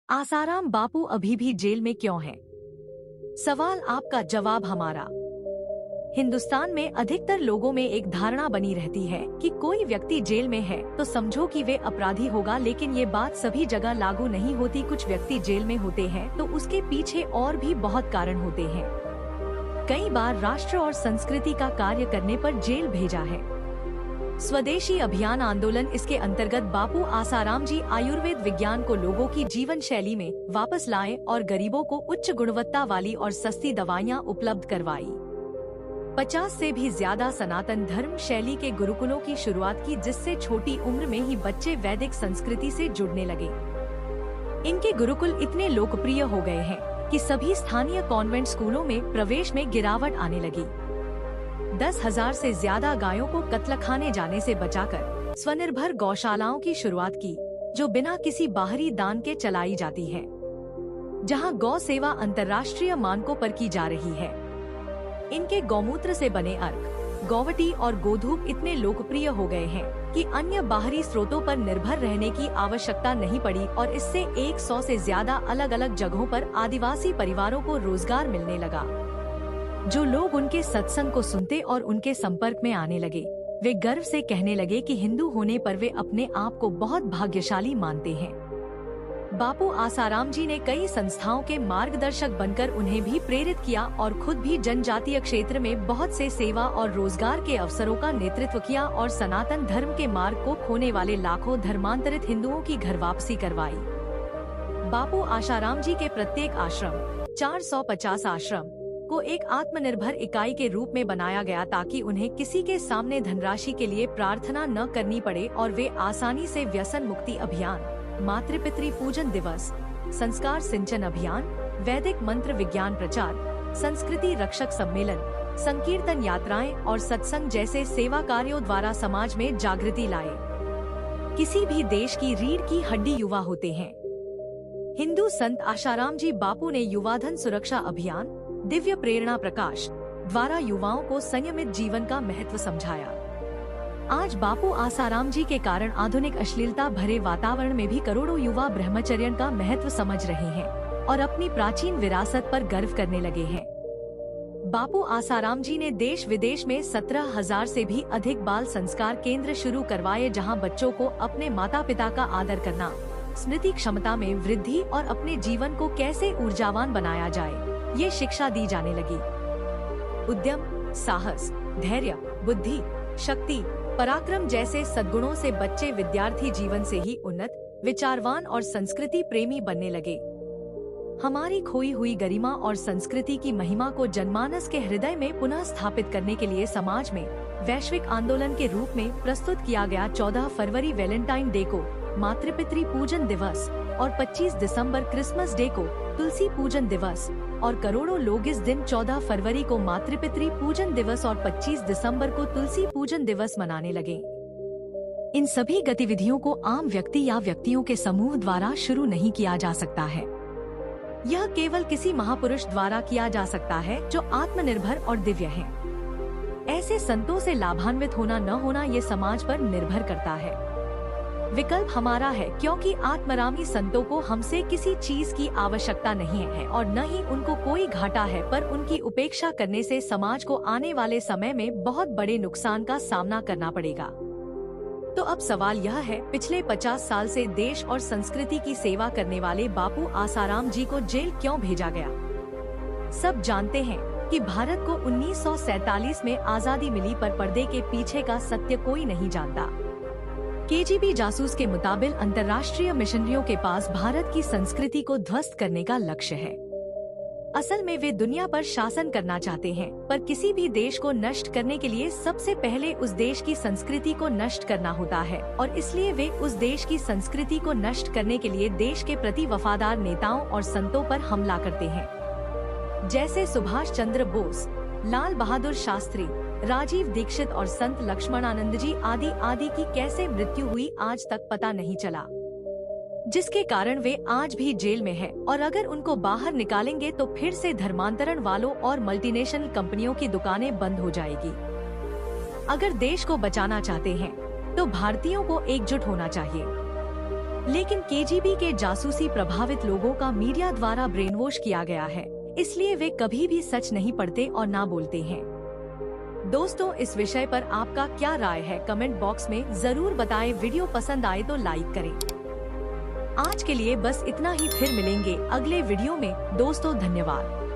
आसाराम बापू अभी भी जेल में क्यों हैं? सवाल आपका, जवाब हमारा। हिंदुस्तान में अधिकतर लोगों में एक धारणा बनी रहती है कि कोई व्यक्ति जेल में है तो समझो कि वे अपराधी होगा, लेकिन ये बात सभी जगह लागू नहीं होती। कुछ व्यक्ति जेल में होते हैं तो उसके पीछे और भी बहुत कारण होते हैं। कई बार राष्ट्र और संस्कृति का कार्य करने पर जेल भेजा है। स्वदेशी अभियान आंदोलन, इसके अंतर्गत बापू आसाराम जी आयुर्वेद विज्ञान को लोगों की जीवन शैली में वापस लाए और गरीबों को उच्च गुणवत्ता वाली और सस्ती दवाइयां उपलब्ध करवाई। 50 से भी ज्यादा सनातन धर्म शैली के गुरुकुलों की शुरुआत की, जिससे छोटी उम्र में ही बच्चे वैदिक संस्कृति से जुड़ने लगे। इनके गुरुकुल इतने लोकप्रिय हो गए हैं कि सभी स्थानीय कॉन्वेंट स्कूलों में प्रवेश में गिरावट आने लगी। 10,000 से ज्यादा गायों को कत्लखाने जाने से बचाकर स्वनिर्भर गौशालाओं की शुरुआत की, जो बिना किसी बाहरी दान के चलाई जाती है, जहां गौ सेवा अंतर्राष्ट्रीय मानकों पर की जा रही है। इनके गौमूत्र से बने अर्क, गौवटी और गोधूप इतने लोकप्रिय हो गए हैं कि अन्य बाहरी स्रोतों पर निर्भर रहने की आवश्यकता नहीं पड़ी और इससे 100 से ज्यादा अलग अलग जगहों पर आदिवासी परिवारों को रोजगार मिलने लगा। जो लोग उनके सत्संग को सुनते और उनके संपर्क में आने लगे, वे गर्व से कहने लगे कि हिंदू होने पर वे अपने आप को बहुत भाग्यशाली मानते हैं। बापू आसाराम जी ने कई संस्थाओं के मार्गदर्शक बनकर उन्हें भी प्रेरित किया और खुद भी जनजातीय क्षेत्र में बहुत से सेवा और रोजगार के अवसरों का नेतृत्व किया और सनातन धर्म के मार्ग को खोने वाले लाखों धर्मांतरित हिंदुओं की घर वापसी करवाई। बापू आसाराम जी के प्रत्येक आश्रम, 450 आश्रम, को एक आत्मनिर्भर इकाई के रूप में बनाया गया ताकि उन्हें किसी के सामने धनराशि के लिए प्रार्थना न करनी पड़े और वे आसानी से व्यसन मुक्ति अभियान, मातृपितृ पूजन दिवस, संस्कार सिंचन अभियान, वैदिक मंत्र विज्ञान प्रचार, संस्कृति रक्षक सम्मेलन, संकीर्तन यात्राएं और सत्संग जैसे सेवा कार्यों द्वारा समाज में जागृति लाए। किसी भी देश की रीढ़ की हड्डी युवा होते हैं। हिंदू संत आसाराम जी बापू ने युवाधन सुरक्षा अभियान, दिव्य प्रेरणा प्रकाश द्वारा युवाओं को संयमित जीवन का महत्व समझाया। आज बापू आसाराम जी के कारण आधुनिक अश्लीलता भरे वातावरण में भी करोड़ों युवा ब्रह्मचर्य का महत्व समझ रहे हैं और अपनी प्राचीन विरासत पर गर्व करने लगे हैं। बापू आसाराम जी ने देश विदेश में 17,000 से भी अधिक बाल संस्कार केंद्र शुरू करवाए, जहां बच्चों को अपने माता पिता का आदर करना, स्मृति क्षमता में वृद्धि और अपने जीवन को कैसे ऊर्जावान बनाया जाए, ये शिक्षा दी जाने लगी। उद्यम, साहस, धैर्य, बुद्धि, शक्ति, पराक्रम जैसे सद्गुणों से बच्चे विद्यार्थी जीवन से ही उन्नत, विचारवान और संस्कृति प्रेमी बनने लगे। हमारी खोई हुई गरिमा और संस्कृति की महिमा को जनमानस के हृदय में पुनः स्थापित करने के लिए समाज में वैश्विक आंदोलन के रूप में प्रस्तुत किया गया। 14 फरवरी वैलेंटाइन डे को मातृपितृ पूजन दिवस और 25 दिसंबर क्रिसमस डे को तुलसी पूजन दिवस, और करोड़ों लोग इस दिन 14 फरवरी को मातृपितृ पूजन दिवस और 25 दिसंबर को तुलसी पूजन दिवस मनाने लगे। इन सभी गतिविधियों को आम व्यक्ति या व्यक्तियों के समूह द्वारा शुरू नहीं किया जा सकता है। यह केवल किसी महापुरुष द्वारा किया जा सकता है जो आत्मनिर्भर और दिव्य हैं। ऐसे संतों से लाभान्वित होना न होना ये समाज पर निर्भर करता है। विकल्प हमारा है, क्योंकि आत्मरामी संतों को हमसे किसी चीज की आवश्यकता नहीं है और न ही उनको कोई घाटा है, पर उनकी उपेक्षा करने से समाज को आने वाले समय में बहुत बड़े नुकसान का सामना करना पड़ेगा। तो अब सवाल यह है, पिछले 50 साल से देश और संस्कृति की सेवा करने वाले बापू आसाराम जी को जेल क्यों भेजा गया? सब जानते हैं कि भारत को 1947 में आजादी मिली, पर पर्दे के पीछे का सत्य कोई नहीं जानता। केजीबी जासूस के मुताबिक अंतर्राष्ट्रीय मिशनरियों के पास भारत की संस्कृति को ध्वस्त करने का लक्ष्य है। असल में वे दुनिया पर शासन करना चाहते हैं, पर किसी भी देश को नष्ट करने के लिए सबसे पहले उस देश की संस्कृति को नष्ट करना होता है, और इसलिए वे उस देश की संस्कृति को नष्ट करने के लिए देश के प्रति वफादार नेताओं और संतों पर हमला करते हैं। जैसे सुभाष चंद्र बोस, लाल बहादुर शास्त्री, राजीव दीक्षित और संत लक्ष्मणानंद जी आदि की कैसे मृत्यु हुई आज तक पता नहीं चला, जिसके कारण वे आज भी जेल में हैं, और अगर उनको बाहर निकालेंगे तो फिर से धर्मांतरण वालों और मल्टीनेशनल कंपनियों की दुकानें बंद हो जाएगी। अगर देश को बचाना चाहते हैं तो भारतीयों को एकजुट होना चाहिए। लेकिन केजीबी के जासूसी प्रभावित लोगों का मीडिया द्वारा ब्रेन वॉश किया गया है, इसलिए वे कभी भी सच नहीं पढ़ते और ना बोलते हैं। दोस्तों, इस विषय पर आपका क्या राय है कमेंट बॉक्स में जरूर बताएं। वीडियो पसंद आए तो लाइक करें। आज के लिए बस इतना ही, फिर मिलेंगे अगले वीडियो में। दोस्तों धन्यवाद।